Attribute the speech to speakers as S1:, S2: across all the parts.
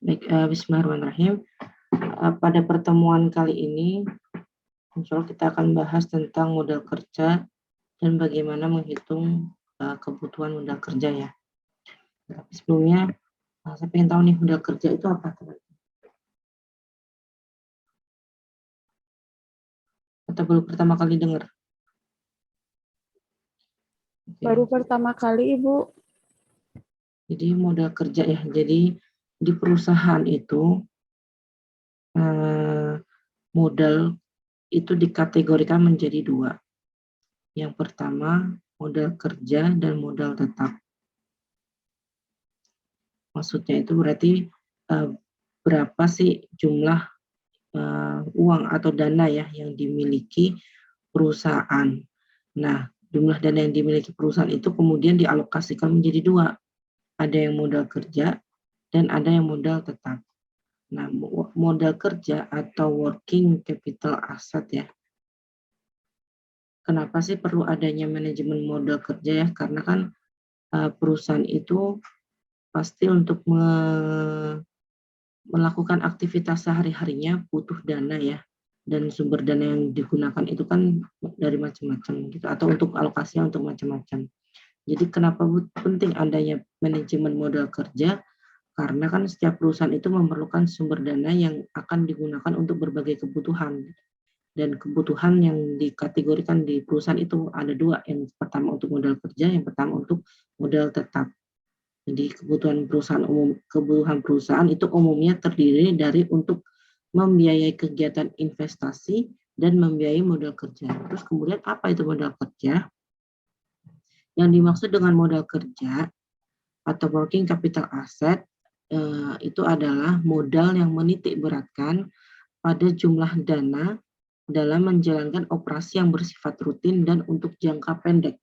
S1: Baik, bismillahirrahmanirrahim. Pada pertemuan kali ini, insya Allah kita akan bahas tentang modal kerja dan bagaimana menghitung kebutuhan modal kerja ya. Tapi sebelumnya, saya ingin tahu nih modal kerja itu apa? Atau baru pertama kali dengar?
S2: Baru pertama kali, Ibu.
S1: Jadi modal kerja ya. Jadi di perusahaan itu modal itu dikategorikan menjadi dua. Yang pertama modal kerja dan modal tetap. Maksudnya itu berarti berapa sih jumlah uang atau dana ya yang dimiliki perusahaan. Nah, jumlah dana yang dimiliki perusahaan itu kemudian dialokasikan menjadi dua. Ada yang modal kerja dan ada yang modal tetap. Nah, modal kerja atau working capital asset ya. Kenapa sih perlu adanya manajemen modal kerja ya? Karena kan perusahaan itu pasti untuk melakukan aktivitas sehari-harinya butuh dana ya. Dan sumber dana yang digunakan itu kan dari macam-macam gitu, atau untuk alokasinya untuk macam-macam. Jadi kenapa penting adanya manajemen modal kerja? Karena kan setiap perusahaan itu memerlukan sumber dana yang akan digunakan untuk berbagai kebutuhan. Dan kebutuhan yang dikategorikan di perusahaan itu ada dua. Yang pertama untuk modal kerja, yang pertama untuk modal tetap. Jadi kebutuhan perusahaan itu umumnya terdiri dari untuk membiayai kegiatan investasi dan membiayai modal kerja. Terus kemudian apa itu modal kerja? Yang dimaksud dengan modal kerja atau working capital asset itu adalah modal yang menitik beratkan pada jumlah dana dalam menjalankan operasi yang bersifat rutin dan untuk jangka pendek.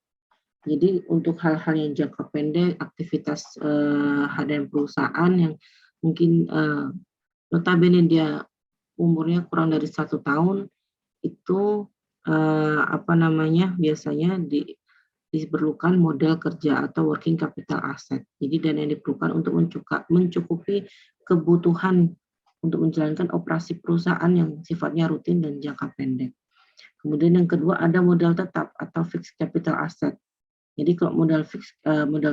S1: Jadi untuk hal-hal yang jangka pendek, aktivitas harian perusahaan yang mungkin notabene dia umurnya kurang dari 1 tahun, itu biasanya diperlukan modal kerja atau working capital asset. Jadi dana yang diperlukan untuk mencukupi kebutuhan untuk menjalankan operasi perusahaan yang sifatnya rutin dan jangka pendek. Kemudian yang kedua ada modal tetap atau fixed capital asset. Jadi kalau modal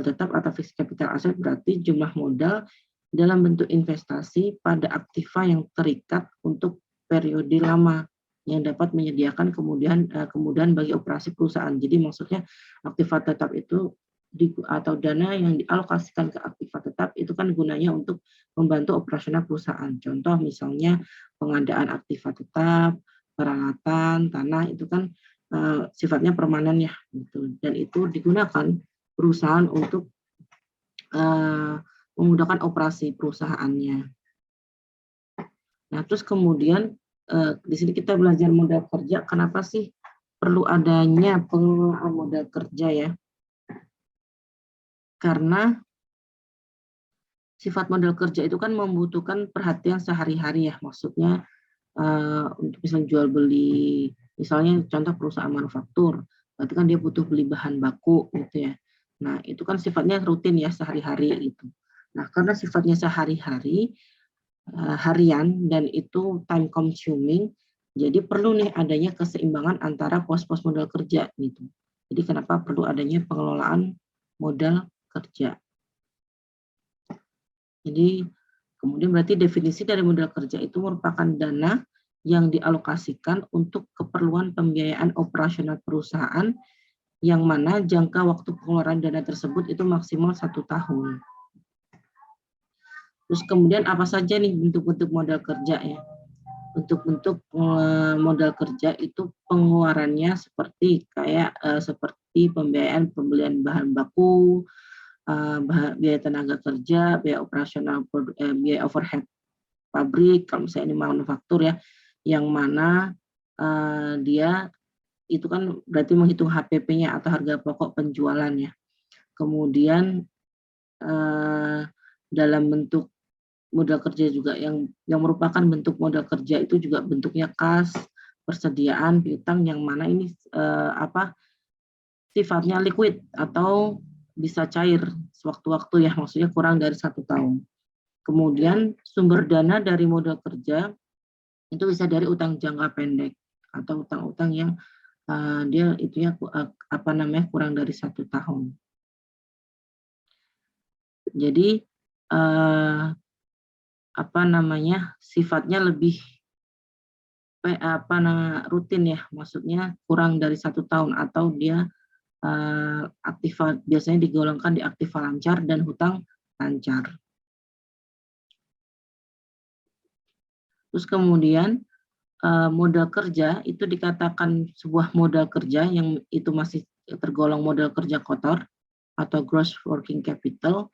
S1: tetap atau fixed capital asset berarti jumlah modal dalam bentuk investasi pada aktiva yang terikat untuk periode lama yang dapat menyediakan kemudahan bagi operasi perusahaan. Jadi maksudnya aktiva tetap itu atau dana yang dialokasikan ke aktiva tetap itu kan gunanya untuk membantu operasional perusahaan. Contoh misalnya pengadaan aktiva tetap, peralatan, tanah itu kan sifatnya permanen ya, gitu. Dan itu digunakan perusahaan untuk memudahkan operasi perusahaannya. Nah, terus kemudian di sini kita belajar modal kerja. Kenapa sih perlu adanya pengelolaan modal kerja ya? Karena sifat modal kerja itu kan membutuhkan perhatian sehari-hari ya. Maksudnya untuk misalnya jual beli, misalnya contoh perusahaan manufaktur, berarti kan dia butuh beli bahan baku gitu ya. Nah, itu kan sifatnya rutin ya sehari-hari gitu. Nah, karena sifatnya sehari-hari, harian dan itu time consuming, jadi perlu nih adanya keseimbangan antara pos-pos modal kerja gitu. Jadi kenapa perlu adanya pengelolaan modal kerja. Jadi kemudian berarti definisi dari modal kerja itu merupakan dana yang dialokasikan untuk keperluan pembiayaan operasional perusahaan yang mana jangka waktu pengeluaran dana tersebut itu maksimal 1 tahun. Terus kemudian apa saja nih bentuk-bentuk modal kerja ya? Bentuk-bentuk modal kerja itu pengeluarannya seperti seperti pembiayaan pembelian bahan baku, biaya tenaga kerja, biaya operasional, biaya overhead pabrik, kalau misalnya ini manufaktur ya, yang mana dia itu kan berarti menghitung HPP-nya atau harga pokok penjualannya. Kemudian dalam bentuk modal kerja juga yang merupakan bentuk modal kerja itu juga bentuknya kas, persediaan, piutang yang mana ini sifatnya liquid atau bisa cair sewaktu-waktu ya, maksudnya kurang dari 1 tahun. Kemudian sumber dana dari modal kerja itu bisa dari utang jangka pendek atau utang-utang yang dia itunya kurang dari 1 tahun. Jadi sifatnya lebih rutin ya, maksudnya kurang dari 1 tahun atau dia biasanya digolongkan di aktiva lancar dan hutang lancar. Terus kemudian modal kerja itu dikatakan sebuah modal kerja yang itu masih tergolong modal kerja kotor atau gross working capital,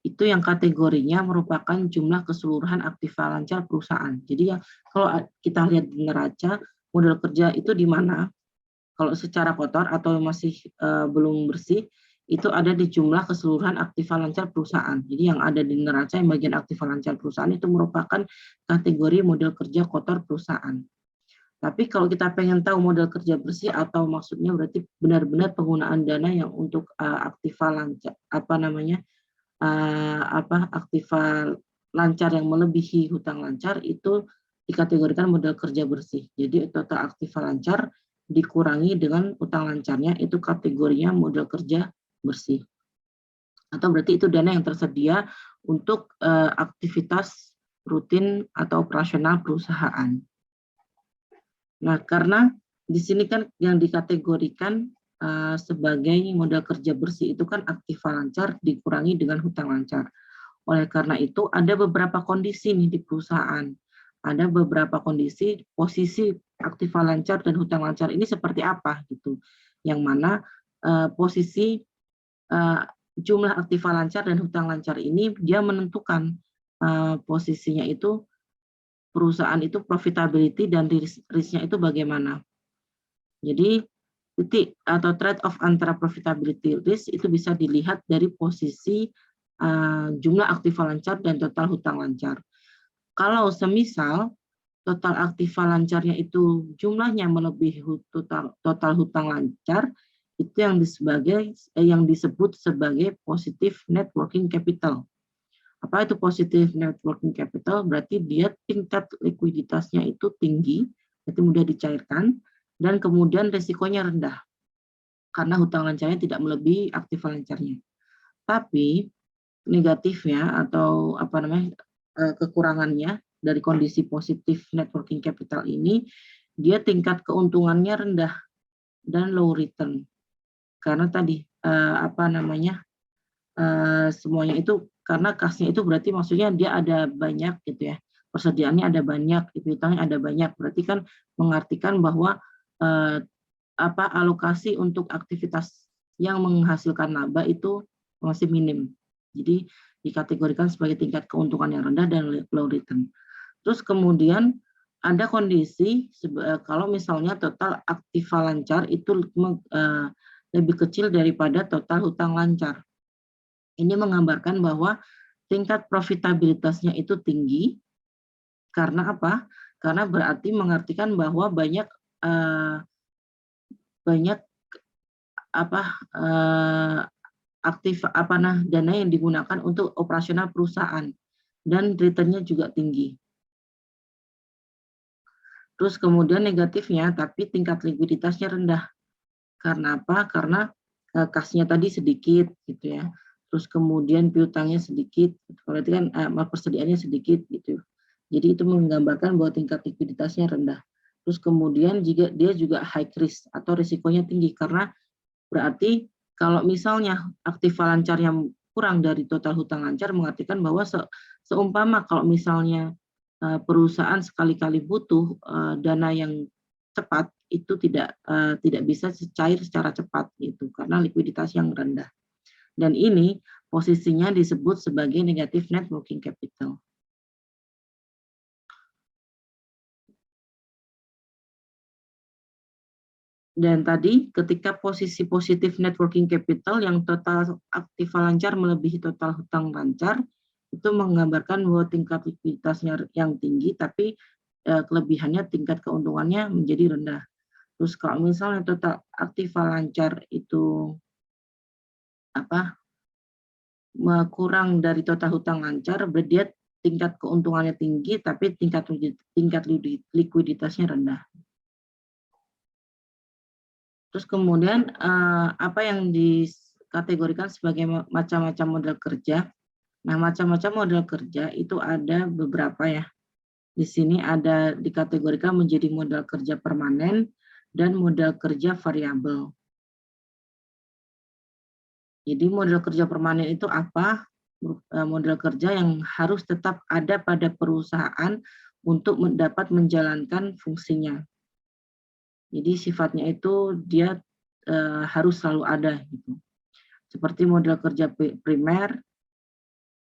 S1: itu yang kategorinya merupakan jumlah keseluruhan aktiva lancar perusahaan. Jadi ya kalau kita lihat di neraca modal kerja itu di mana, kalau secara kotor atau masih belum bersih, itu ada di jumlah keseluruhan aktiva lancar perusahaan. Jadi yang ada di neraca yang bagian aktiva lancar perusahaan itu merupakan kategori modal kerja kotor perusahaan. Tapi kalau kita pengen tahu modal kerja bersih atau maksudnya berarti benar-benar penggunaan dana yang untuk aktiva lancar aktiva lancar yang melebihi hutang lancar itu dikategorikan modal kerja bersih. Jadi total aktiva lancar dikurangi dengan hutang lancarnya itu kategorinya modal kerja bersih. Atau berarti itu dana yang tersedia untuk aktivitas rutin atau operasional perusahaan. Nah, karena di sini kan yang dikategorikan sebagai modal kerja bersih itu kan aktiva lancar dikurangi dengan hutang lancar. Oleh karena itu ada beberapa kondisi nih di perusahaan. Ada beberapa kondisi posisi aktiva lancar dan hutang lancar ini seperti apa gitu. Yang mana posisi jumlah aktiva lancar dan hutang lancar ini dia menentukan posisinya itu perusahaan itu profitability dan risk-nya itu bagaimana. Jadi titik atau trade-off antara profitability risk itu bisa dilihat dari posisi jumlah aktiva lancar dan total hutang lancar. Kalau semisal total aktiva lancarnya itu jumlahnya melebihi total hutang lancar, itu yang disebut sebagai positive net working capital. Apa itu positive net working capital? Berarti dia tingkat likuiditasnya itu tinggi, berarti mudah dicairkan, dan kemudian resikonya rendah karena hutang lancarnya tidak melebihi aktiva lancarnya. Tapi negatifnya atau kekurangannya dari kondisi positif net working capital ini, dia tingkat keuntungannya rendah dan low return. Karena tadi semuanya itu karena kasnya itu berarti maksudnya dia ada banyak gitu ya, persediaannya ada banyak, utangnya ada banyak, berarti kan mengartikan bahwa alokasi untuk aktivitas yang menghasilkan laba itu masih minim. Jadi dikategorikan sebagai tingkat keuntungan yang rendah dan low return. Terus kemudian ada kondisi kalau misalnya total aktiva lancar itu lebih kecil daripada total hutang lancar. Ini menggambarkan bahwa tingkat profitabilitasnya itu tinggi. Karena apa? Karena berarti mengartikan bahwa banyak dana yang digunakan untuk operasional perusahaan dan returnnya juga tinggi. Terus kemudian negatifnya, tapi tingkat likuiditasnya rendah. Karena apa? Karena kasnya tadi sedikit gitu ya. Terus kemudian piutangnya sedikit, berarti kan persediaannya sedikit gitu. Jadi itu menggambarkan bahwa tingkat likuiditasnya rendah. Terus kemudian dia juga high risk atau risikonya tinggi karena berarti kalau misalnya aktiva lancar yang kurang dari total hutang lancar mengartikan bahwa seumpama kalau misalnya perusahaan sekali-kali butuh dana yang cepat itu tidak bisa cair secara cepat gitu karena likuiditas yang rendah. Dan ini posisinya disebut sebagai negative net working capital. Dan tadi ketika posisi positif net working capital yang total aktiva lancar melebihi total hutang lancar, itu menggambarkan bahwa tingkat likuiditasnya yang tinggi, tapi kelebihannya tingkat keuntungannya menjadi rendah. Terus kalau misalnya total aktiva lancar itu kurang dari total hutang lancar, berarti dia tingkat keuntungannya tinggi, tapi tingkat likuiditasnya rendah. Terus kemudian apa yang dikategorikan sebagai macam-macam model kerja? Nah, macam-macam model kerja itu ada beberapa ya. Di sini ada dikategorikan menjadi model kerja permanen dan model kerja variabel. Jadi model kerja permanen itu apa? Model kerja yang harus tetap ada pada perusahaan untuk dapat menjalankan fungsinya. Jadi sifatnya itu dia harus selalu ada gitu. Seperti model kerja primer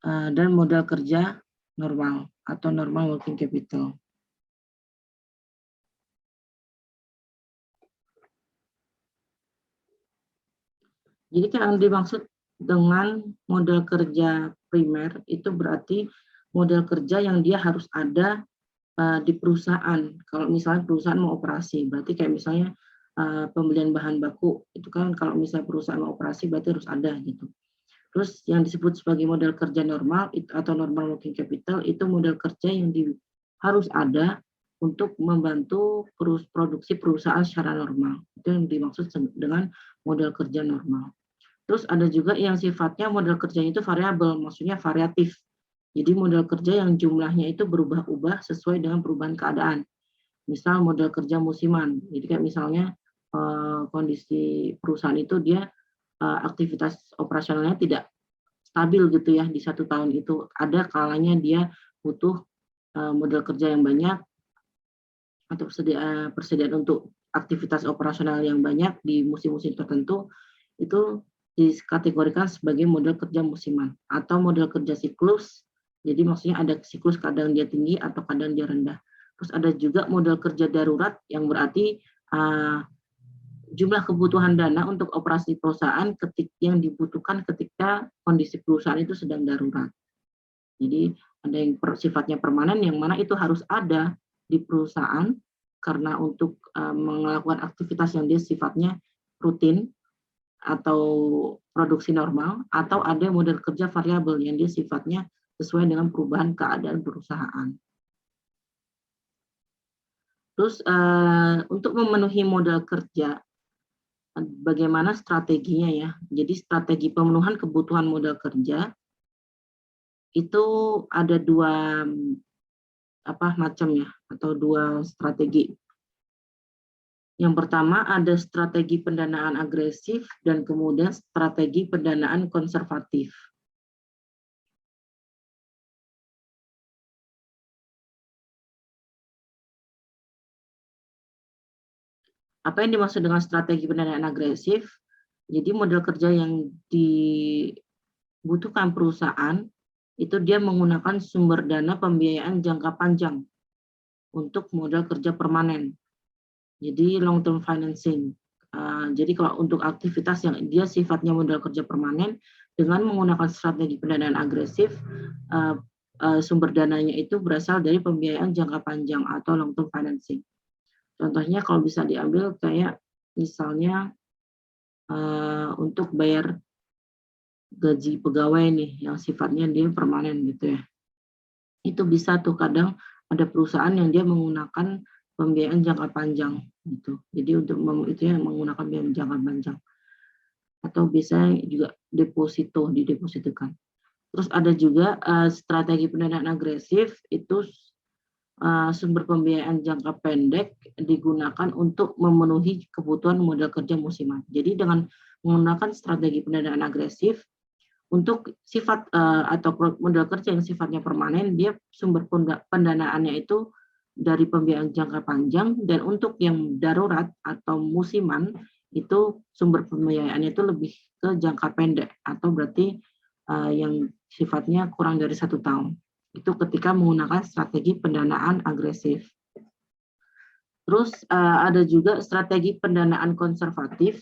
S1: dan model kerja normal atau normal working capital. Jadi yang dimaksud dengan model kerja primer itu berarti model kerja yang dia harus ada di perusahaan. Kalau misalnya perusahaan mau operasi, berarti kayak misalnya pembelian bahan baku itu kan kalau misalnya perusahaan mau operasi berarti harus ada gitu. Terus yang disebut sebagai model kerja normal atau normal working capital itu model kerja yang harus ada untuk membantu produksi perusahaan secara normal. Itu yang dimaksud dengan model kerja normal. Terus ada juga yang sifatnya model kerjanya itu variabel, maksudnya variatif. Jadi model kerja yang jumlahnya itu berubah-ubah sesuai dengan perubahan keadaan. Misal model kerja musiman, jadi kayak misalnya kondisi perusahaan itu dia aktivitas operasionalnya tidak stabil gitu ya di 1 tahun itu. Ada kalanya dia butuh model kerja yang banyak atau persediaan untuk aktivitas operasional yang banyak di musim-musim tertentu, itu dikategorikan sebagai model kerja musiman atau model kerja siklus. Jadi maksudnya ada siklus kadang dia tinggi atau kadang dia rendah. Terus ada juga model kerja darurat yang berarti jumlah kebutuhan dana untuk operasi perusahaan yang dibutuhkan ketika kondisi perusahaan itu sedang darurat. Jadi ada yang sifatnya permanen yang mana itu harus ada di perusahaan karena untuk melakukan aktivitas yang dia sifatnya rutin atau produksi normal, atau ada model kerja variabel yang dia sifatnya sesuai dengan perubahan keadaan perusahaan. Terus untuk memenuhi model kerja, bagaimana strateginya ya? Jadi strategi pemenuhan kebutuhan model kerja itu ada dua macam ya, atau dua strategi. Yang pertama ada strategi pendanaan agresif dan kemudian strategi pendanaan konservatif. Apa yang dimaksud dengan strategi pendanaan agresif? Jadi model kerja yang dibutuhkan perusahaan itu dia menggunakan sumber dana pembiayaan jangka panjang untuk model kerja permanen. Jadi long term financing. Jadi kalau untuk aktivitas yang dia sifatnya model kerja permanen dengan menggunakan strategi pendanaan agresif, sumber dananya itu berasal dari pembiayaan jangka panjang atau long term financing. Contohnya kalau bisa diambil kayak misalnya untuk bayar gaji pegawai nih yang sifatnya dia permanen gitu ya. Itu bisa tuh kadang ada perusahaan yang dia menggunakan pembiayaan jangka panjang gitu. Jadi untuk itu yang menggunakan pembiayaan jangka panjang. Atau bisa juga didepositokan. Terus ada juga strategi pendanaan agresif itu sumber pembiayaan jangka pendek digunakan untuk memenuhi kebutuhan modal kerja musiman. Jadi dengan menggunakan strategi pendanaan agresif untuk sifat atau modal kerja yang sifatnya permanen, dia sumber pendanaannya itu dari pembiayaan jangka panjang, dan untuk yang darurat atau musiman itu sumber pembiayaannya itu lebih ke jangka pendek atau berarti yang sifatnya kurang dari 1 tahun. Itu ketika menggunakan strategi pendanaan agresif. Terus ada juga strategi pendanaan konservatif.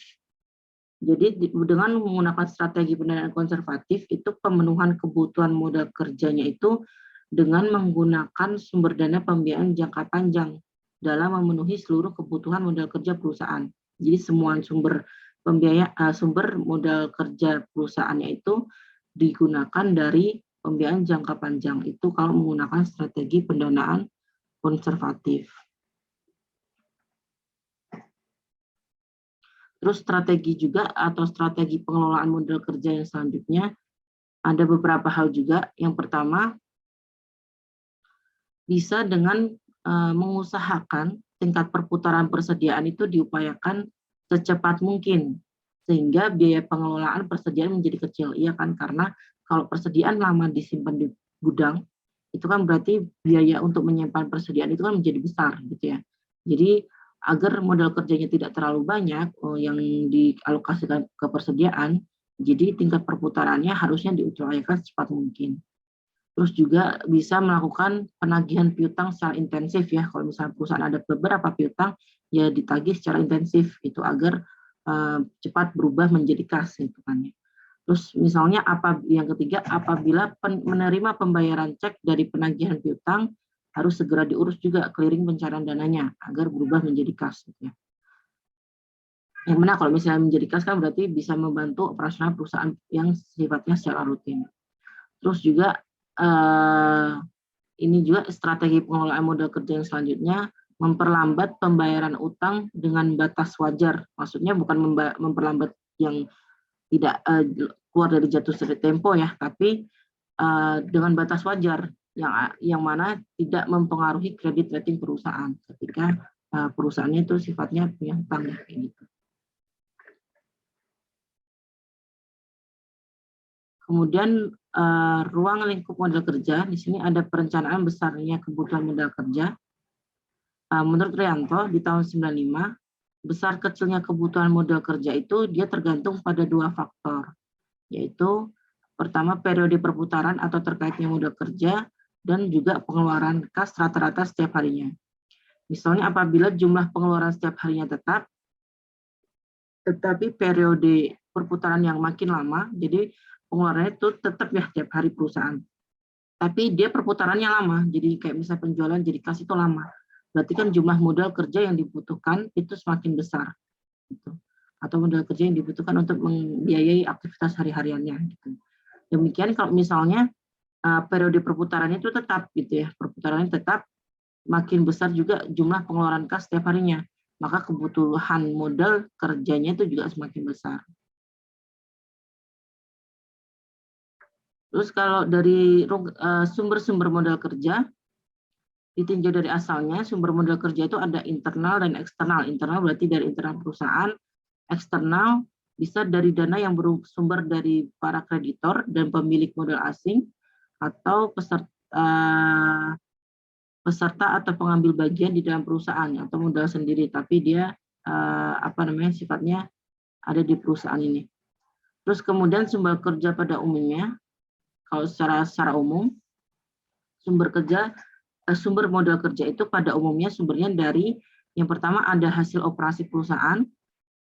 S1: Jadi dengan menggunakan strategi pendanaan konservatif itu pemenuhan kebutuhan modal kerjanya itu dengan menggunakan sumber dana pembiayaan jangka panjang dalam memenuhi seluruh kebutuhan modal kerja perusahaan. Jadi semua sumber modal kerja perusahaannya itu digunakan dari pembiayaan jangka panjang. Itu kalau menggunakan strategi pendanaan konservatif. Terus strategi juga atau strategi pengelolaan modal kerja yang selanjutnya ada beberapa hal juga. Yang pertama, bisa dengan mengusahakan tingkat perputaran persediaan itu diupayakan secepat mungkin, sehingga biaya pengelolaan persediaan menjadi kecil. Iya kan, karena kalau persediaan lama disimpan di gudang, itu kan berarti biaya untuk menyimpan persediaan itu kan menjadi besar gitu ya. Jadi agar modal kerjanya tidak terlalu banyak yang dialokasikan ke persediaan, jadi tingkat perputarannya harusnya diupayakan secepat mungkin. Terus juga bisa melakukan penagihan piutang secara intensif ya. Kalau misalnya perusahaan ada beberapa piutang, ya ditagih secara intensif itu agar cepat berubah menjadi kas gitu kan ya. Terus misalnya yang ketiga, apabila menerima pembayaran cek dari penagihan piutang, harus segera diurus juga clearing pencairan dananya agar berubah menjadi kas gitu ya. Yang mana kalau misalnya menjadi kas kan berarti bisa membantu operasional perusahaan yang sifatnya secara rutin. Terus juga ini juga strategi pengelolaan modal kerja yang selanjutnya, memperlambat pembayaran utang dengan batas wajar. Maksudnya bukan memperlambat yang tidak keluar dari jatuh tempo ya, tapi dengan batas wajar yang mana tidak mempengaruhi kredit rating perusahaan ketika perusahaannya itu sifatnya punya hutang ya, kayak gitu. Kemudian ruang lingkup modal kerja, di sini ada perencanaan besarnya kebutuhan modal kerja. Menurut Rianto di tahun 95, besar kecilnya kebutuhan modal kerja itu dia tergantung pada dua faktor, yaitu pertama periode perputaran atau terkaitnya modal kerja dan juga pengeluaran kas rata-rata setiap harinya. Misalnya apabila jumlah pengeluaran setiap harinya tetap, tetapi periode perputaran yang makin lama, jadi pengeluarannya itu tetap ya tiap hari perusahaan. Tapi dia perputarannya lama, jadi kayak misalnya penjualan jadi kas itu lama. Berarti kan jumlah modal kerja yang dibutuhkan itu semakin besar. Gitu. Atau modal kerja yang dibutuhkan untuk membiayai aktivitas hari-hariannya. Gitu. Demikian kalau misalnya periode perputarannya itu tetap gitu ya, perputarannya tetap, makin besar juga jumlah pengeluaran kas setiap harinya, maka kebutuhan modal kerjanya itu juga semakin besar. Terus kalau dari sumber-sumber modal kerja, ditinjau dari asalnya, sumber modal kerja itu ada internal dan eksternal. Internal berarti dari internal perusahaan, eksternal bisa dari dana yang bersumber dari para kreditor dan pemilik modal asing, atau peserta atau pengambil bagian di dalam perusahaan, atau modal sendiri, tapi dia sifatnya ada di perusahaan ini. Terus kemudian sumber kerja pada umumnya, kalau secara umum, sumber modal kerja itu pada umumnya sumbernya dari yang pertama ada hasil operasi perusahaan.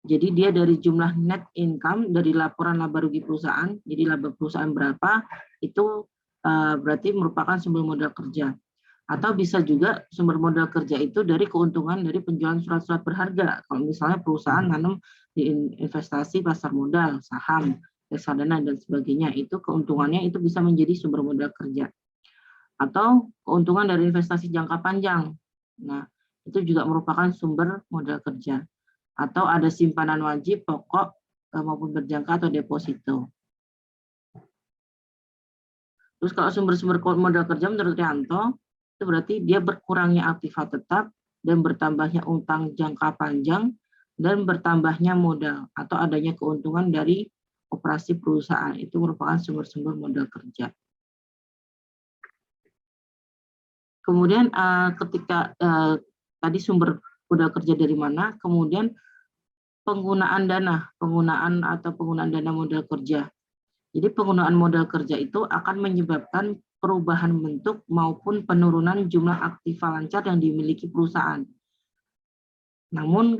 S1: Jadi dia dari jumlah net income dari laporan laba rugi perusahaan. Jadi laba perusahaan berapa itu berarti merupakan sumber modal kerja. Atau bisa juga sumber modal kerja itu dari keuntungan dari penjualan surat-surat berharga. Kalau misalnya perusahaan nanam di investasi pasar modal, saham, reksadana dan sebagainya, itu keuntungannya itu bisa menjadi sumber modal kerja. Atau keuntungan dari investasi jangka panjang. Nah, itu juga merupakan sumber modal kerja. Atau ada simpanan wajib, pokok maupun berjangka atau deposito. Terus kalau sumber-sumber modal kerja menurut Rianto, itu berarti dia berkurangnya aktiva tetap dan bertambahnya utang jangka panjang dan bertambahnya modal atau adanya keuntungan dari operasi perusahaan. Itu merupakan sumber-sumber modal kerja. Kemudian ketika tadi sumber modal kerja dari mana, kemudian penggunaan dana modal kerja. Jadi penggunaan modal kerja itu akan menyebabkan perubahan bentuk maupun penurunan jumlah aktiva lancar yang dimiliki perusahaan. Namun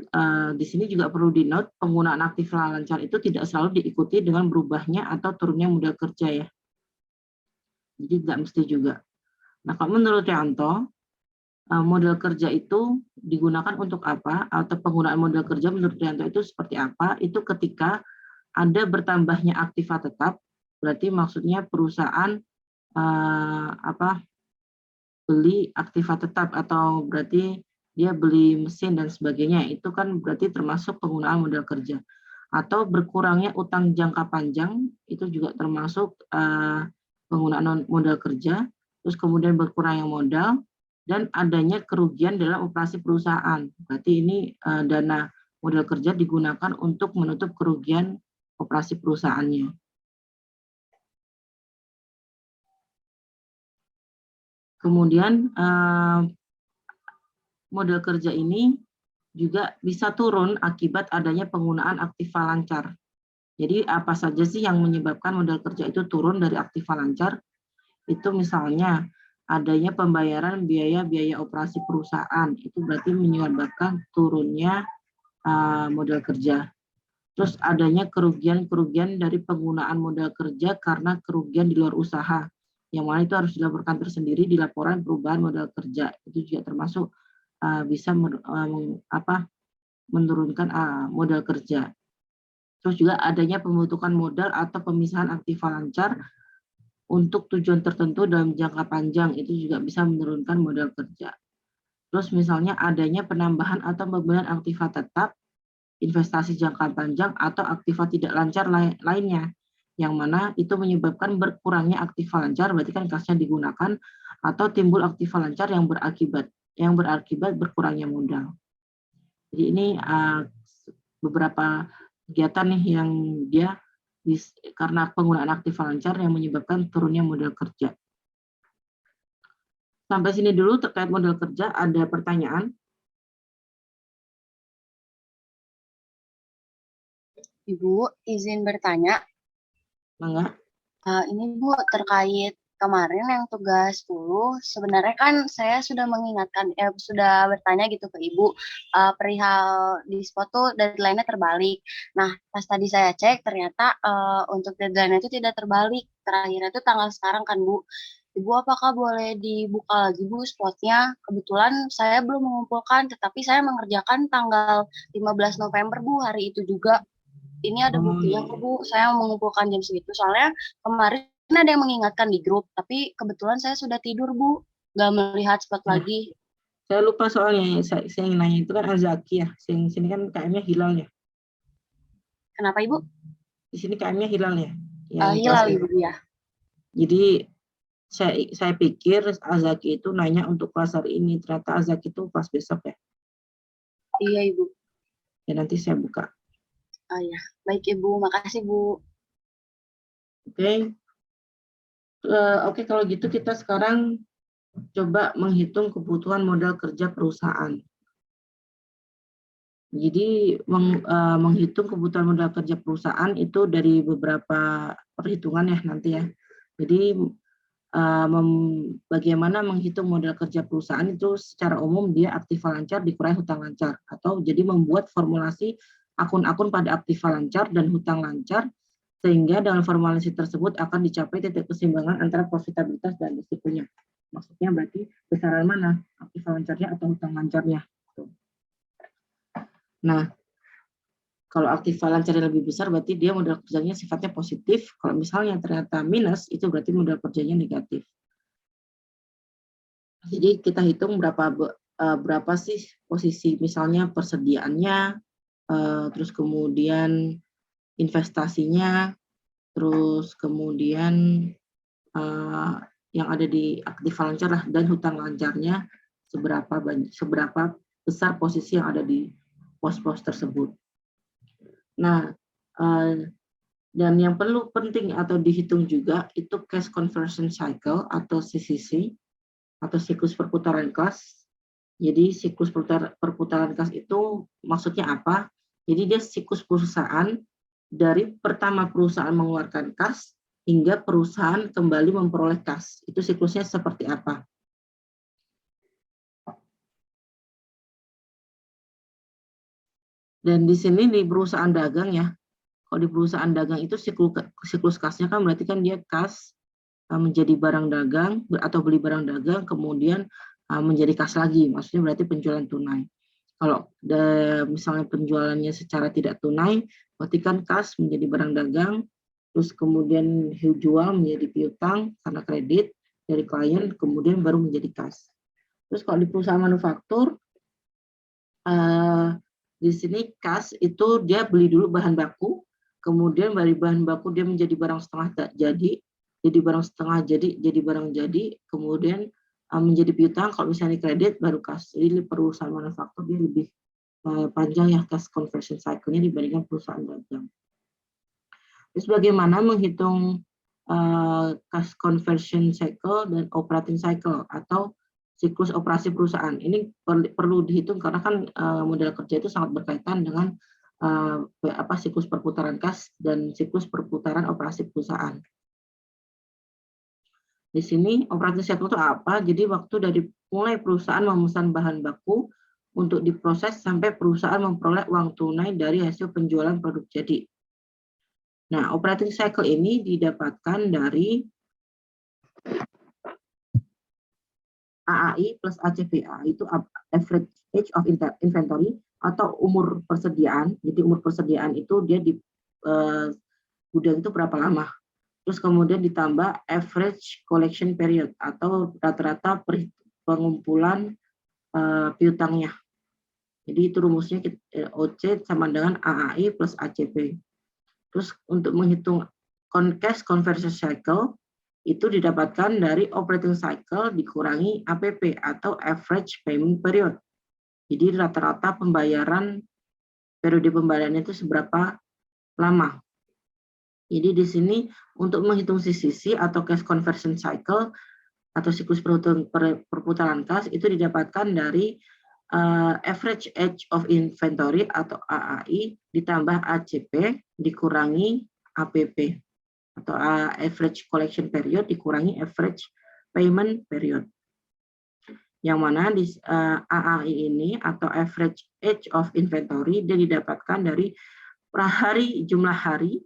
S1: di sini juga perlu di-note, penggunaan aktiva lancar itu tidak selalu diikuti dengan berubahnya atau turunnya modal kerja ya. Jadi tidak mesti juga. Nah, kalau menurut Rianto, modal kerja itu digunakan untuk apa? Atau penggunaan modal kerja menurut Rianto itu seperti apa? Itu ketika ada bertambahnya aktiva tetap, berarti maksudnya perusahaan beli aktiva tetap atau berarti dia beli mesin dan sebagainya, itu kan berarti termasuk penggunaan modal kerja. Atau berkurangnya utang jangka panjang, itu juga termasuk penggunaan modal kerja, terus kemudian berkurangnya modal, dan adanya kerugian dalam operasi perusahaan. Berarti ini dana modal kerja digunakan untuk menutup kerugian operasi perusahaannya. Kemudian modal kerja ini juga bisa turun akibat adanya penggunaan aktiva lancar. Jadi apa saja sih yang menyebabkan modal kerja itu turun dari aktiva lancar? Itu misalnya adanya pembayaran biaya-biaya operasi perusahaan, itu berarti menyebabkan turunnya modal kerja. Terus adanya kerugian-kerugian dari penggunaan modal kerja karena kerugian di luar usaha, yang mana itu harus dilaporkan tersendiri di laporan perubahan modal kerja. Itu juga termasuk bisa menurunkan modal kerja. Terus juga adanya pembentukan modal atau pemisahan aktiva lancar untuk tujuan tertentu dalam jangka panjang, itu juga bisa menurunkan modal kerja. Terus misalnya adanya penambahan atau pembelian aktiva tetap, investasi jangka panjang, atau aktiva tidak lancar lainnya, yang mana itu menyebabkan berkurangnya aktiva lancar, berarti kan kasnya digunakan, atau timbul aktiva lancar yang berakibat berkurangnya modal. Jadi ini beberapa kegiatan nih yang dia karena penggunaan aktiva lancar yang menyebabkan turunnya modal kerja. Sampai sini dulu terkait modal kerja. Ada pertanyaan?
S3: Ibu, izin bertanya.
S1: Enggak?
S3: Ini Bu, terkait kemarin yang tugas 10, sebenarnya kan saya sudah mengingatkan, sudah bertanya gitu ke Ibu, perihal di spot tuh deadline-nya terbalik. Nah, pas tadi saya cek, ternyata untuk deadline itu tidak terbalik. Terakhirnya itu tanggal sekarang kan Bu. Ibu apakah boleh dibuka lagi Bu spotnya? Kebetulan saya belum mengumpulkan, tetapi saya mengerjakan tanggal 15 November Bu, hari itu juga. Ini ada buktinya kok Bu, saya mengumpulkan jam segitu. Soalnya kemarin ada yang mengingatkan di grup, tapi kebetulan saya sudah tidur Bu, nggak melihat spot lagi.
S1: Saya lupa soalnya, saya ingin nanya itu kan Azaki ya, sini kan KM-nya Hilal ya.
S3: Kenapa Ibu?
S1: Di sini KM-nya Hilal ya.
S3: Hilal Ibu ya.
S1: Jadi saya pikir Azaki itu nanya untuk kelas hari ini, ternyata Azaki itu kelas besok ya.
S3: Iya Ibu.
S1: Ya nanti saya buka.
S3: Oh ya, baik Ibu, makasih Bu.
S1: Oke, kalau gitu kita sekarang coba menghitung kebutuhan modal kerja perusahaan. Jadi menghitung kebutuhan modal kerja perusahaan itu dari beberapa perhitungan ya nanti ya. Jadi bagaimana menghitung modal kerja perusahaan itu secara umum dia aktiva lancar dikurangi hutang lancar, atau jadi membuat formulasi akun-akun pada aktiva lancar dan hutang lancar, sehingga dalam formulasi tersebut akan dicapai titik keseimbangan antara profitabilitas dan risikonya. Maksudnya berarti besaran mana, aktiva lancarnya atau hutang lancarnya. Nah, kalau aktiva lancarnya lebih besar berarti dia modal kerjanya sifatnya positif. Kalau misalnya ternyata minus, itu berarti modal kerjanya negatif. Jadi kita hitung berapa sih posisi misalnya persediaannya, terus kemudian investasinya, terus kemudian yang ada di aktiva lancar lah, dan hutang lancarnya seberapa besar posisi yang ada di pos-pos tersebut. Nah, dan yang penting atau dihitung juga itu cash conversion cycle atau CCC, atau siklus perputaran kas. Jadi siklus perputaran kas itu maksudnya apa? Jadi dia siklus perusahaan dari pertama perusahaan mengeluarkan kas hingga perusahaan kembali memperoleh kas. Itu siklusnya seperti apa? Dan di sini di perusahaan dagang ya, kalau di perusahaan dagang itu siklus kasnya kan berarti kan dia kas menjadi barang dagang atau beli barang dagang kemudian menjadi kas lagi, maksudnya berarti penjualan tunai. Kalau misalnya penjualannya secara tidak tunai, berarti kan kas menjadi barang dagang, terus kemudian jual menjadi piutang karena kredit dari klien, kemudian baru menjadi kas. Terus kalau di perusahaan manufaktur, di sini kas itu dia beli dulu bahan baku, kemudian dari bahan baku dia menjadi barang setengah jadi barang setengah jadi barang jadi, kemudian menjadi piutang. Kalau misalnya kredit baru kas. Jadi perusahaan manufaktur dia lebih panjang ya cash conversion cycle-nya dibandingkan perusahaan dagang. Terus bagaimana menghitung cash conversion cycle dan operating cycle atau siklus operasi perusahaan? Ini perlu dihitung karena kan model kerja itu sangat berkaitan dengan siklus perputaran kas dan siklus perputaran operasi perusahaan. Di sini operating cycle itu apa? Jadi waktu dari mulai perusahaan memesan bahan baku untuk diproses sampai perusahaan memperoleh uang tunai dari hasil penjualan produk jadi. Nah, operating cycle ini didapatkan dari AAI plus ACPA, itu average age of inventory atau umur persediaan. Jadi umur persediaan itu dia di gudang itu berapa lama. Terus kemudian ditambah average collection period atau rata-rata pengumpulan piutangnya. Jadi itu rumusnya OC sama dengan AAI plus ACP. Terus untuk menghitung cash conversion cycle itu didapatkan dari operating cycle dikurangi APP atau average payment period. Jadi rata-rata pembayaran periode pembayarannya itu seberapa lama. Jadi di sini untuk menghitung CCC atau cash conversion cycle atau siklus perputaran kas itu didapatkan dari average age of inventory atau AAI ditambah ACP dikurangi APP atau average collection period dikurangi average payment period. Yang mana di AAI ini atau average age of inventory dia didapatkan dari per hari jumlah hari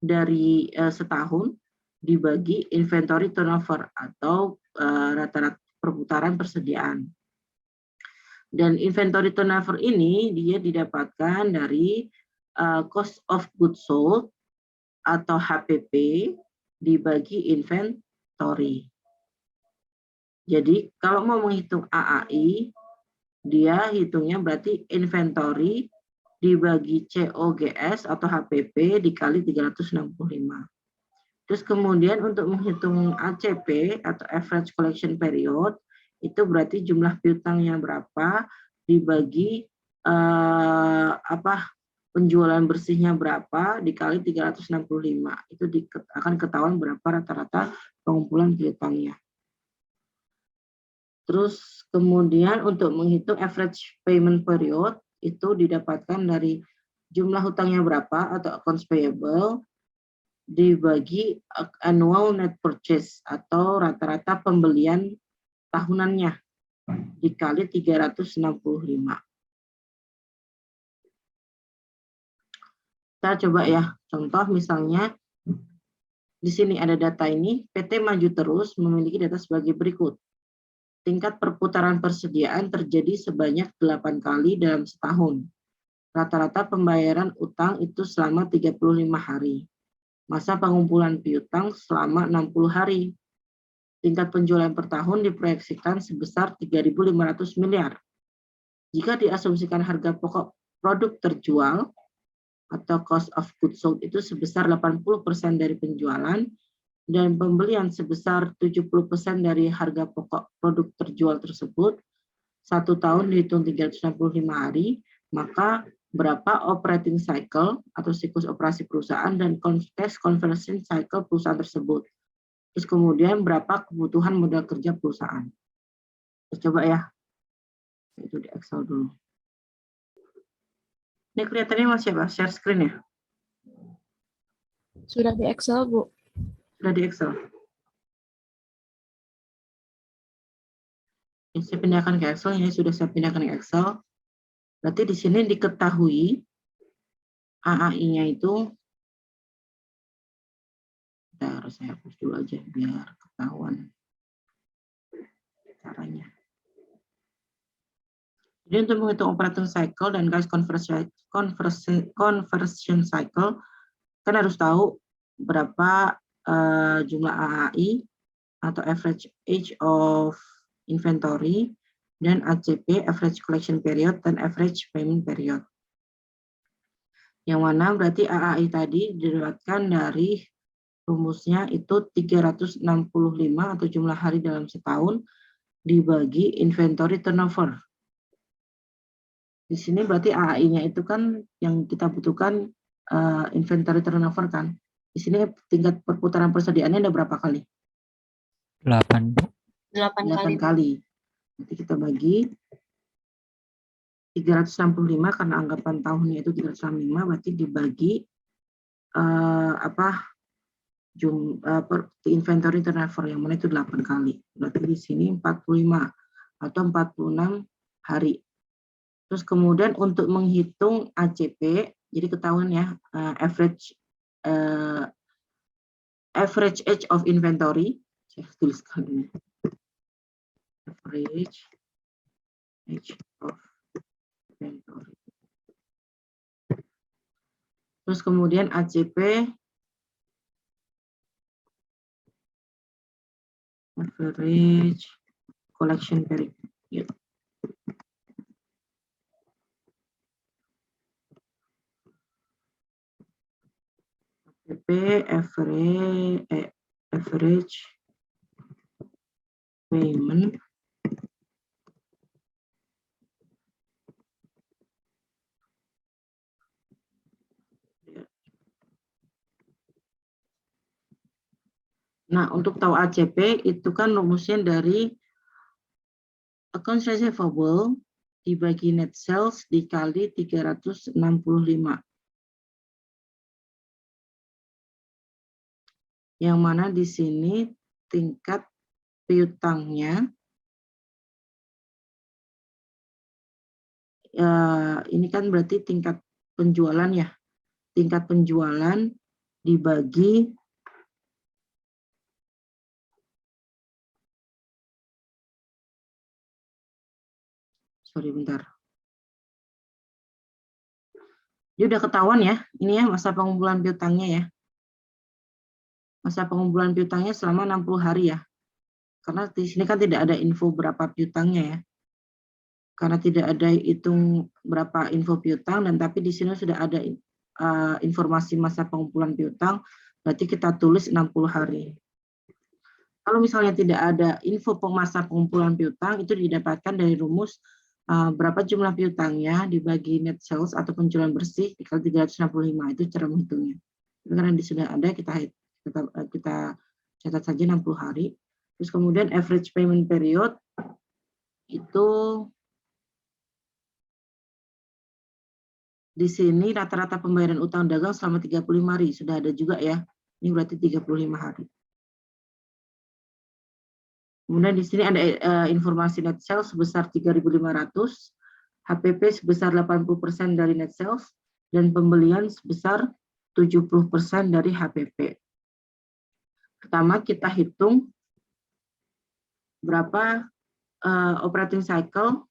S1: dari setahun dibagi inventory turnover atau rata-rata perputaran persediaan. Dan inventory turnover ini dia didapatkan dari cost of goods sold atau HPP dibagi inventory. Jadi kalau mau menghitung AAI, dia hitungnya berarti inventory dibagi COGS atau HPP dikali 365. Terus kemudian untuk menghitung ACP atau average collection period, itu berarti jumlah piutangnya berapa dibagi penjualan bersihnya berapa dikali 365. Itu akan ketahuan berapa rata-rata pengumpulan piutangnya. Terus kemudian untuk menghitung average payment period itu didapatkan dari jumlah hutangnya berapa atau accounts payable dibagi annual net purchase atau rata-rata pembelian tahunannya dikali 365. Kita coba ya, contoh misalnya di sini ada data ini, PT Maju Terus memiliki data sebagai berikut. Tingkat perputaran persediaan terjadi sebanyak 8 kali dalam setahun. Rata-rata pembayaran utang itu selama 35 hari. Masa pengumpulan piutang selama 60 hari. Tingkat penjualan per tahun diproyeksikan sebesar 3.500 miliar. Jika diasumsikan harga pokok produk terjual atau cost of goods sold itu sebesar 80% dari penjualan, dan pembelian sebesar 70% dari harga pokok produk terjual tersebut, 1 tahun dihitung 365 hari, maka berapa operating cycle atau siklus operasi perusahaan dan cash conversion cycle perusahaan tersebut. Terus kemudian berapa kebutuhan modal kerja perusahaan. Kita coba ya, itu di Excel dulu. Ini kelihatannya masih apa? Share screen ya?
S2: Sudah di Excel, Bu.
S1: Sudah di Excel. Ini saya pindahkan ke Excel, ini sudah saya pindahkan ke Excel. Berarti di sini diketahui AAI-nya itu, harus saya hapus dulu aja biar ketahuan caranya. Jadi untuk menghitung operating cycle dan cash conversion cycle, kan harus tahu berapa jumlah AAI atau average age of inventory, dan ACP, average collection period, dan average payment period. Yang mana berarti AAI tadi didapatkan dari rumusnya itu 365 atau jumlah hari dalam setahun dibagi inventory turnover. Di sini berarti AAI-nya itu kan yang kita butuhkan inventory turnover kan. Di sini tingkat perputaran persediaannya ada berapa kali?
S4: 8, Bu.
S3: 8
S1: 8
S3: kali.
S1: kali. Nanti kita bagi 365 karena anggapan tahunnya itu 365, berarti dibagi inventory turnover yang mana itu 8 kali. Berarti di sini 45 atau 46 hari. Terus kemudian untuk menghitung ACP, jadi ketahuan ya, average age of inventory, saya tuliskan ini. Average age of inventory. Terus kemudian ACP, average collection period. ACP average payment Nah, untuk tahu ACP itu kan rumusnya dari accounts receivable dibagi net sales dikali 365. Yang mana di sini tingkat piutangnya ini kan berarti tingkat penjualan ya. Tingkat penjualan dibagi bentar. Dia udah ketahuan ya, ini ya masa pengumpulan piutangnya ya. Masa pengumpulan piutangnya selama 60 hari ya. Karena di sini kan tidak ada info berapa piutangnya ya. Karena tidak ada hitung berapa info piutang, dan tapi di sini sudah ada informasi masa pengumpulan piutang, berarti kita tulis 60 hari. Kalau misalnya tidak ada info masa pengumpulan piutang, itu didapatkan dari rumus berapa jumlah piutangnya dibagi net sales atau penjualan bersih dikali 365, itu cara menghitungnya. Karena di sudah ada, kita catat saja 60 hari. Terus kemudian average payment period itu di sini rata-rata pembayaran utang dagang selama 35 hari, sudah ada juga ya. Ini berarti 35 hari. Kemudian di sini ada informasi net sales sebesar 3.500, HPP sebesar 80% dari net sales, dan pembelian sebesar 70% dari HPP. Pertama kita hitung berapa operating cycle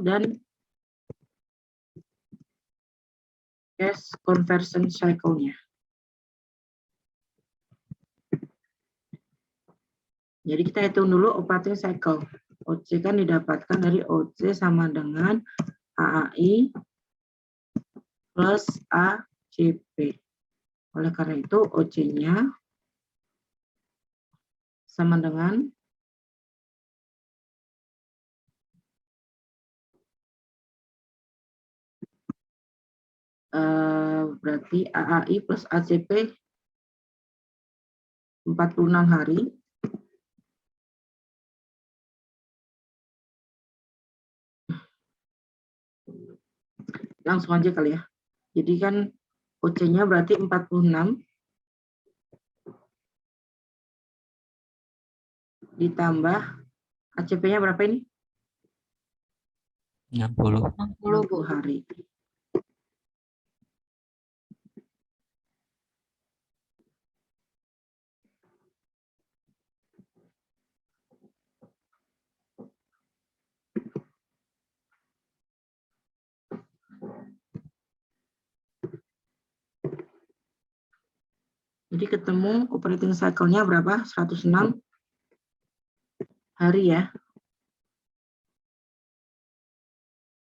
S1: dan cash conversion cycle-nya. Jadi kita hitung dulu operating cycle. OC kan didapatkan dari OC sama dengan AAI plus ACP. Oleh karena itu OC-nya sama dengan berarti AAI plus ACP 46 hari langsung aja kali ya. Jadi kan OC-nya berarti 46 ditambah ACP-nya berapa ini?
S4: 60.
S1: 60 hari. Jadi ketemu operating cycle-nya berapa? 106 hari ya.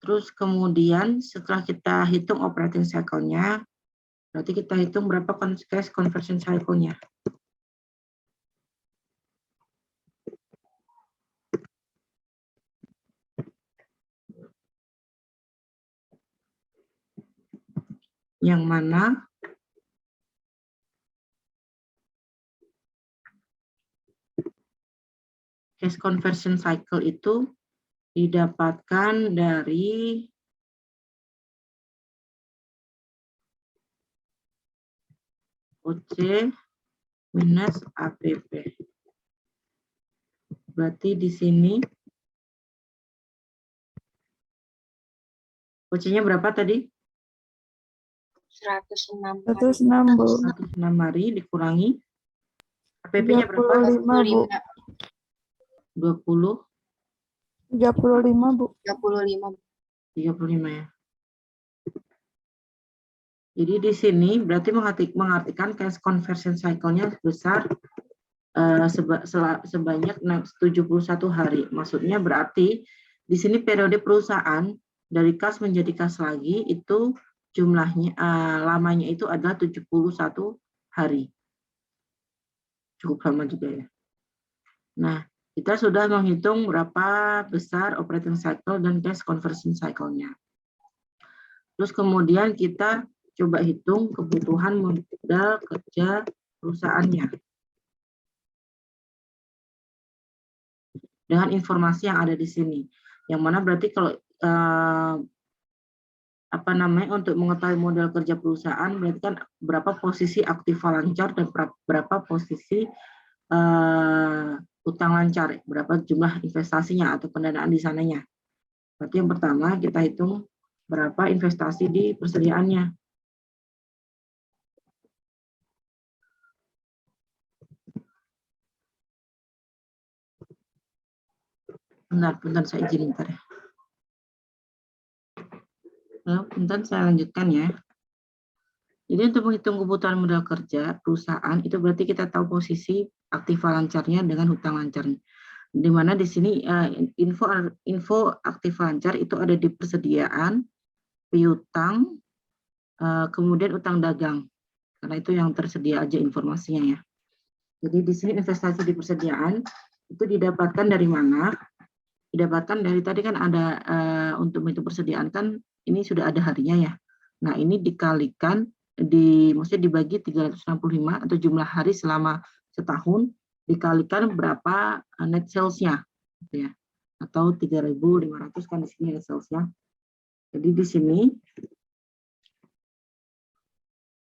S1: Terus kemudian setelah kita hitung operating cycle-nya, berarti kita hitung berapa cash conversion cycle-nya. Yang mana cash conversion cycle itu didapatkan dari OC minus APP. Berarti di sini OC-nya berapa tadi?
S3: 106.
S2: 106, Bu.
S1: 106 hari dikurangi APP-nya berapa?
S2: 35, Bu.
S1: 20,
S2: 35, Bu.
S3: 35.
S1: 35 ya. Jadi di sini berarti mengartikan cash conversion cycle-nya besar sebanyak 71 hari. Maksudnya berarti di sini periode perusahaan dari kas menjadi kas lagi itu jumlahnya lamanya itu adalah 71 hari. Cukup lama juga ya. Nah, kita sudah menghitung berapa besar operating cycle dan cash conversion cycle-nya. Terus kemudian kita coba hitung kebutuhan modal kerja perusahaannya. Dengan informasi yang ada di sini. Yang mana berarti kalau untuk mengetahui modal kerja perusahaan berarti kan berapa posisi aktiva lancar dan berapa posisi utang lancar, berapa jumlah investasinya atau pendanaan di sananya. Berarti yang pertama kita hitung berapa investasi di persediaannya. Bentar, saya izin bentar ya. Bentar saya lanjutkan ya. Jadi untuk menghitung kebutuhan modal kerja perusahaan itu berarti kita tahu posisi aktiva lancarnya dengan hutang lancarnya. Di mana di sini info aktiva lancar itu ada di persediaan, piutang, kemudian utang dagang. Karena itu yang tersedia aja informasinya ya. Jadi di sini investasi di persediaan itu didapatkan dari mana? Didapatkan dari tadi kan ada untuk itu persediaan kan ini sudah ada harinya ya. Nah ini dikalikan maksudnya dibagi 365 atau jumlah hari selama setahun dikalikan berapa net sales-nya gitu ya. Atau 3.500 kan di sini net sales-nya. Jadi di sini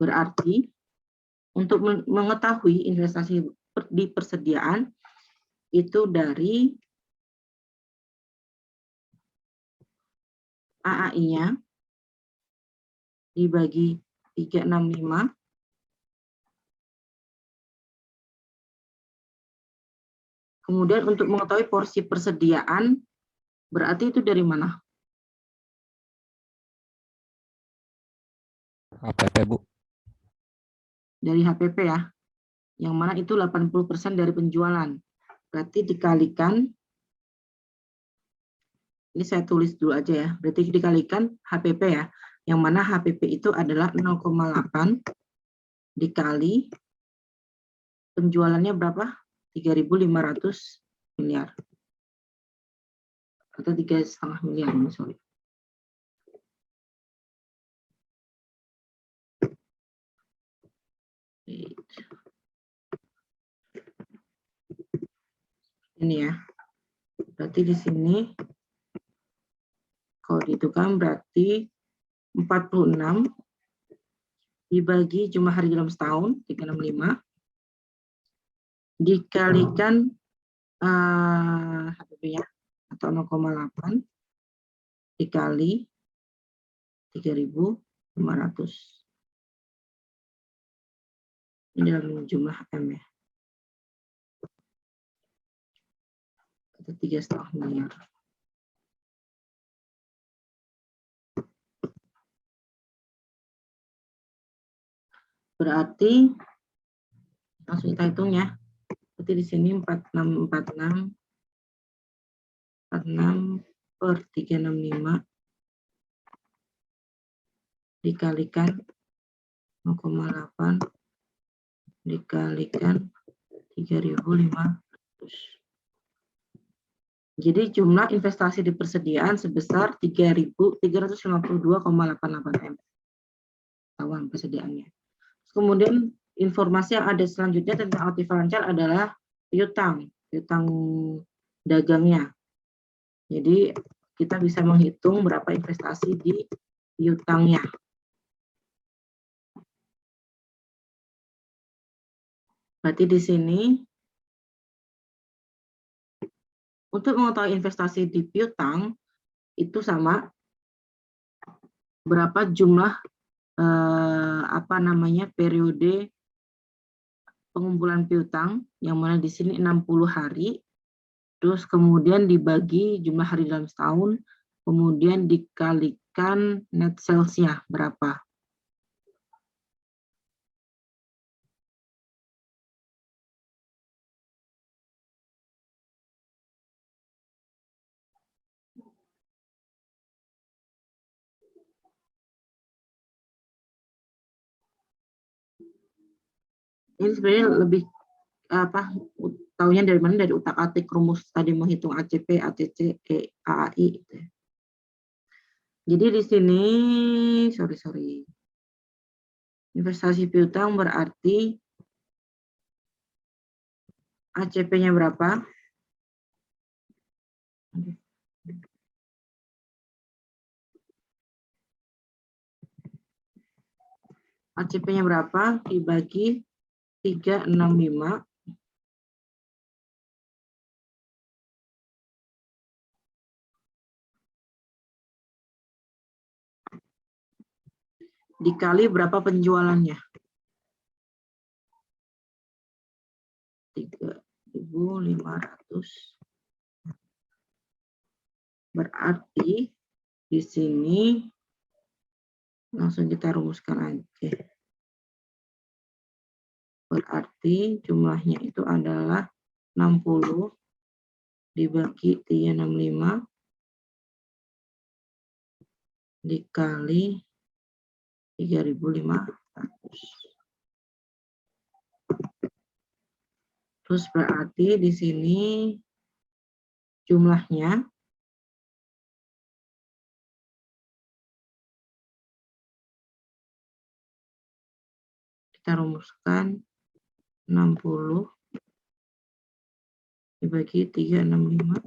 S1: berarti untuk mengetahui investasi di persediaan itu dari AAI-nya dibagi 365 kemudian untuk mengetahui porsi persediaan berarti itu dari mana?
S4: HPP, Bu.
S1: Dari HPP ya, yang mana itu 80% dari penjualan. Berarti dikalikan, ini saya tulis dulu aja ya, berarti dikalikan HPP ya, yang mana HPP itu adalah 0,8 dikali penjualannya berapa? 3.500 miliar. Atau 3,5 miliar, sorry. Ini ya. Berarti di sini kalau dihitung berarti 46 dibagi jumlah hari dalam setahun 365 dikalikan HPP ya atau 0,8 dikali 3.500. Ini dalam jumlah M ya. Atau 3,5 miliar. Berarti Langsung kita hitung ya. Berarti di sini 46 per 365 dikalikan 0,8 dikalikan 3.500. Jadi jumlah investasi di persediaan sebesar 3.352,88 M. Tawan persediaannya. Kemudian informasi yang ada selanjutnya tentang aktiva lancar adalah piutang dagangnya. Jadi kita bisa menghitung berapa investasi di piutangnya. Berarti di sini untuk mengetahui investasi di piutang itu sama berapa jumlah periode pengumpulan piutang yang mana di sini 60 hari, terus kemudian dibagi jumlah hari dalam setahun, kemudian dikalikan net sales-nya berapa. Ini sebenarnya lebih tahunya dari mana, dari utak-atik rumus tadi menghitung ACP, ACC, AAI gitu ya. Jadi di sini investasi piutang berarti ACP-nya berapa? ACP-nya berapa? Dibagi 365 dikali berapa penjualannya? 3.500. Berarti di sini langsung kita rumuskan aja. Berarti jumlahnya itu adalah 60 dibagi 365 dikali 3.500. Terus berarti di sini jumlahnya kita rumuskan 60 dibagi 365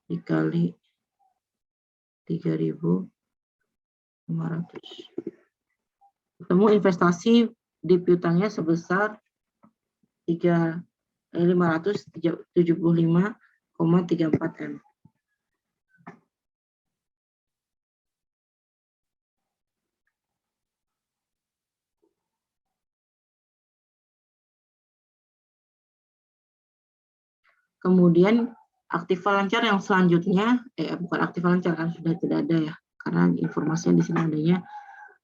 S1: dikali 3.500. Ketemu investasi di piutangnya sebesar 575,34 M. Kemudian aktiva lancar yang selanjutnya, bukan aktiva lancar kan sudah tidak ada ya, karena informasinya di sini adanya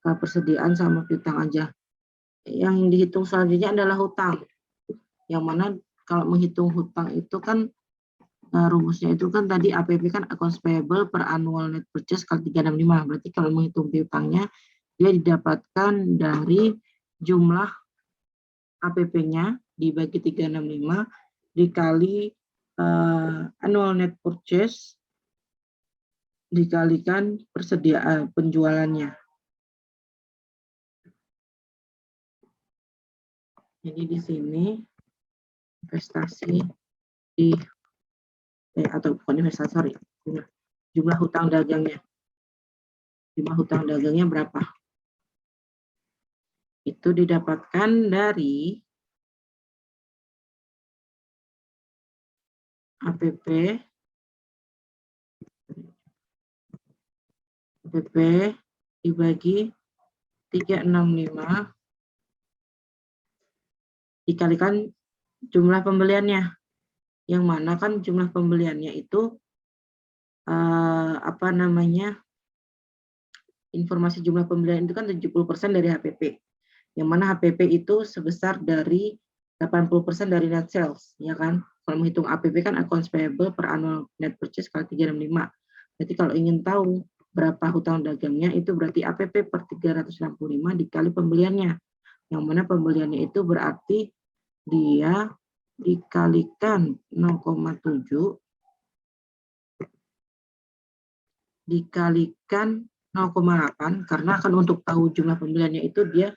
S1: persediaan sama piutang aja. Yang dihitung selanjutnya adalah hutang, yang mana kalau menghitung hutang itu kan rumusnya itu kan tadi APP kan accounts payable per annual net purchase kali 365. Berarti kalau menghitung piutangnya dia didapatkan dari jumlah APP-nya dibagi 365 dikali annual net purchase dikalikan persediaan penjualannya. Jadi di sini investasi di atau bukan investasi, sorry, jumlah hutang dagangnya. Jumlah hutang dagangnya berapa? Itu didapatkan dari APP dibagi 365 dikalikan jumlah pembeliannya, yang mana kan jumlah pembeliannya itu informasi jumlah pembelian itu kan 70% dari HPP. yang mana HPP itu sebesar dari 80% dari net sales, ya kan? Kalau menghitung APP kan accounts payable per annual net purchase kali 365. Berarti kalau ingin tahu berapa hutang dagangnya, itu berarti APP per 365 dikali pembeliannya. Yang mana pembeliannya itu berarti dia dikalikan 0,7 dikalikan 0,8, karena kan untuk tahu jumlah pembeliannya itu dia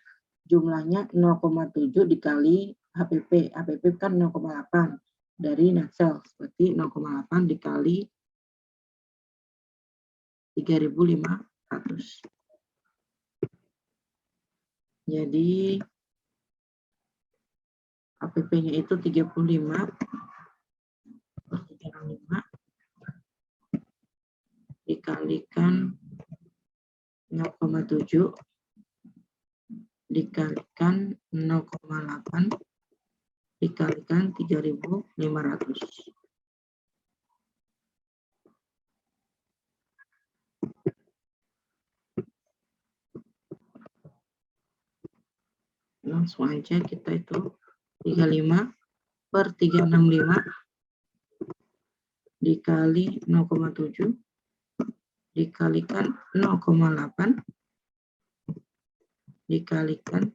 S1: jumlahnya 0,7 dikali HPP. HPP kan 0,8 dari net sales, berarti 0,8 dikali 3.500. Jadi HPP-nya itu 35 per 365 dikalikan 0,7 dikalikan 0,8 dikalikan 3.500. Langsung aja kita itu 35 per 365 dikali 0,7 dikalikan 0,8 dikalikan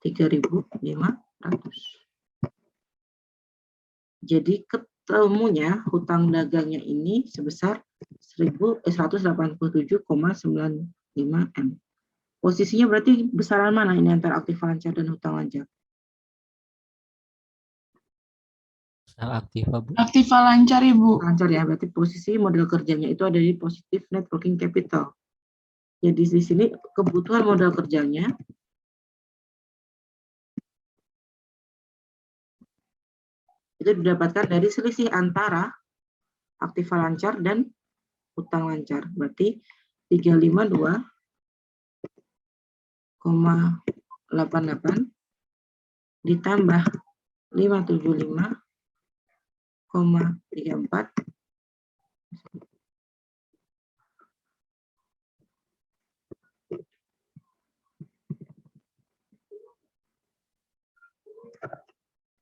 S1: 3.500. Jadi ketemunya hutang dagangnya ini sebesar 187,95 M. Posisinya berarti besaran mana ini antara aktif lancar dan hutang lancar?
S4: Aktiva, Bu.
S2: Aktiva lancar, Ibu.
S1: Lancar ya, berarti posisi modal kerjanya itu ada di positif net working capital. Jadi di sini kebutuhan modal kerjanya itu didapatkan dari selisih antara aktiva lancar dan hutang lancar. Berarti 352,88 ditambah 575,34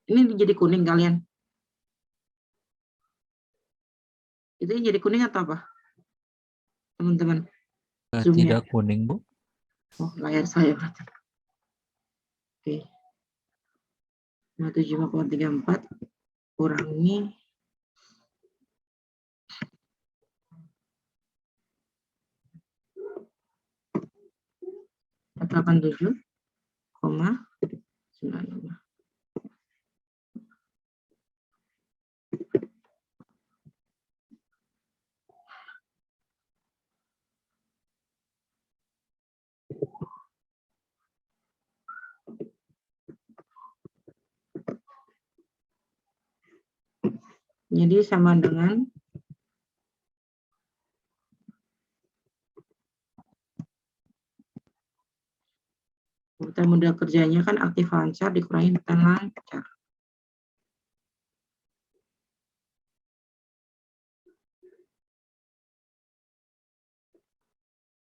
S1: ini jadi kuning kalian. Itu jadi kuning atau apa? Teman-teman. Zoom-nya.
S4: Tidak kuning, Bu.
S1: Oh, layar saya berarti. Oke. 575,34 kurangi 87,95. Jadi sama dengan kebutuhan modal kerjanya kan aktif lancar dikurangi hutang lancar.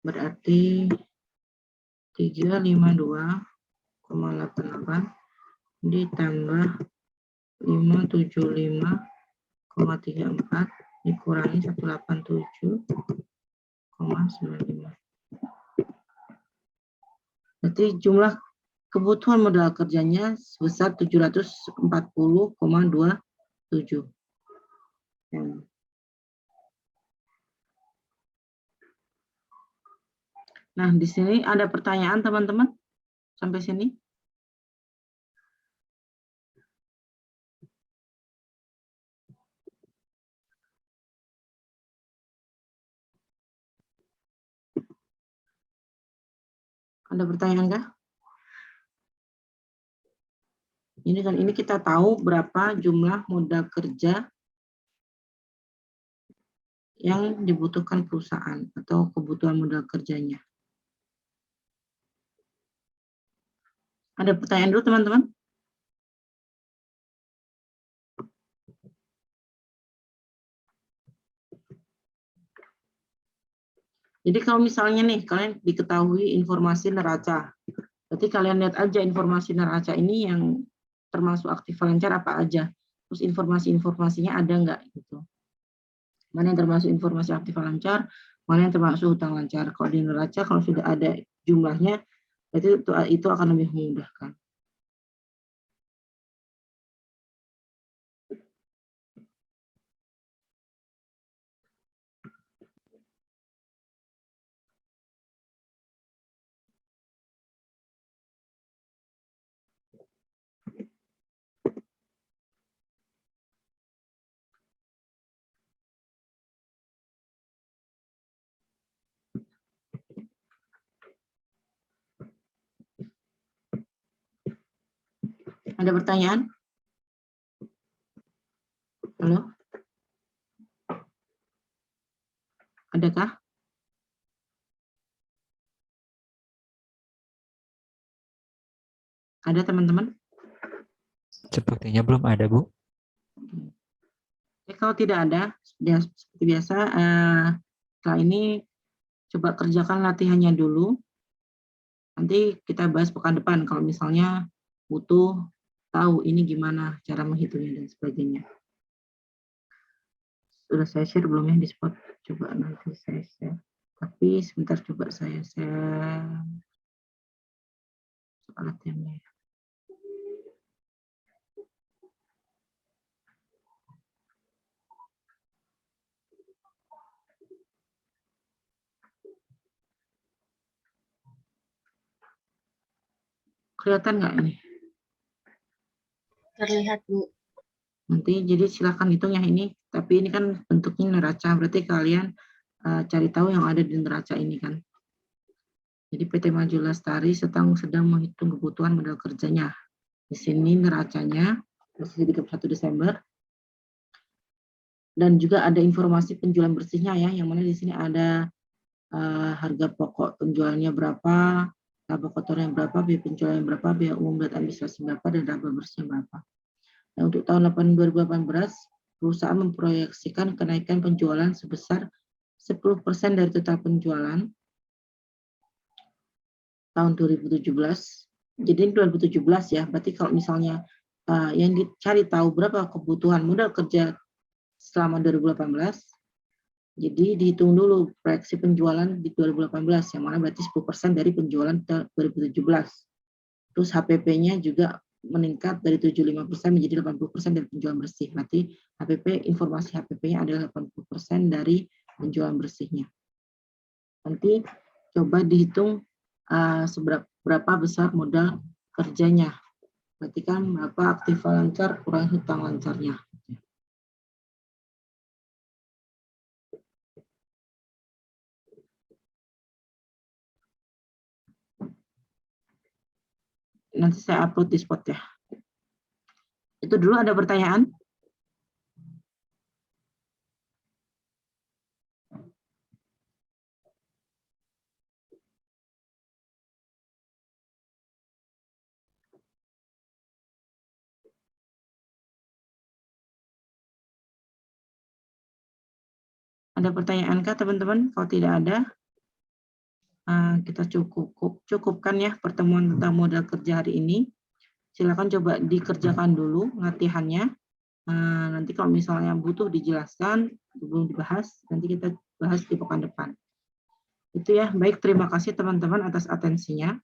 S1: Berarti 352,88 ditambah 575,34 dikurangi 187,95. Berarti jumlah kebutuhan modal kerjanya sebesar 740,27. Nah, di sini ada pertanyaan teman-teman sampai sini? Ada pertanyaan kah? Ini kita tahu berapa jumlah modal kerja yang dibutuhkan perusahaan atau kebutuhan modal kerjanya. Ada pertanyaan dulu teman-teman? Jadi kalau misalnya nih kalian diketahui informasi neraca Berarti kalian lihat aja informasi neraca ini yang termasuk aktif lancar apa aja. Terus informasi-informasinya ada nggak gitu. Mana yang termasuk informasi aktif lancar, mana yang termasuk hutang lancar. Kalau di neraca kalau sudah ada jumlahnya, berarti itu akan lebih memudahkan. Ada pertanyaan? Halo? Adakah? Ada teman-teman?
S4: Sepertinya belum ada, Bu.
S1: Kalau tidak ada, ya seperti biasa, setelah ini coba kerjakan latihannya dulu. Nanti kita bahas pekan depan kalau misalnya butuh tahu ini gimana cara menghitungnya dan sebagainya. Sudah saya share belum ya di spot? Coba nanti saya share. Tapi sebentar coba saya share soal latihannya. Kelihatan nggak ini?
S3: Terlihat, Bu.
S1: Nanti jadi silakan hitung ya ini. Tapi ini kan bentuknya neraca. Berarti kalian cari tahu yang ada di neraca ini kan. Jadi PT Maju Lestari sedang menghitung kebutuhan modal kerjanya. Di sini neracanya posisi 31 Desember. Dan juga ada informasi penjualan bersihnya ya, yang mana di sini ada harga pokok penjualannya berapa, laba kotornya berapa, biaya penjualannya berapa, biaya umum dan administrasi berapa, dan laba bersihnya berapa. Nah, untuk tahun 2018, perusahaan memproyeksikan kenaikan penjualan sebesar 10% dari total penjualan tahun 2017. Jadi 2017 ya, berarti kalau misalnya yang dicari tahu berapa kebutuhan modal kerja selama 2018, jadi dihitung dulu proyeksi penjualan di 2018, yang mana berarti 10% dari penjualan 2017. Terus HPP-nya juga meningkat dari 75% menjadi 80% dari penjualan bersih. Berarti HPP, informasi HPP-nya adalah 80% dari penjualan bersihnya. Nanti coba dihitung seberapa besar modal kerjanya. Berarti kan berapa aktif lancar kurang hutang lancarnya. Nanti saya upload di spot ya. Itu dulu, ada pertanyaan? Ada pertanyaankah teman-teman? Kalau tidak ada, kita cukupkan ya pertemuan tentang modal kerja hari ini. Silakan coba dikerjakan dulu latihannya. Nanti kalau misalnya butuh dijelaskan, belum dibahas, nanti kita bahas di pekan depan. Itu ya, baik, terima kasih teman-teman atas atensinya.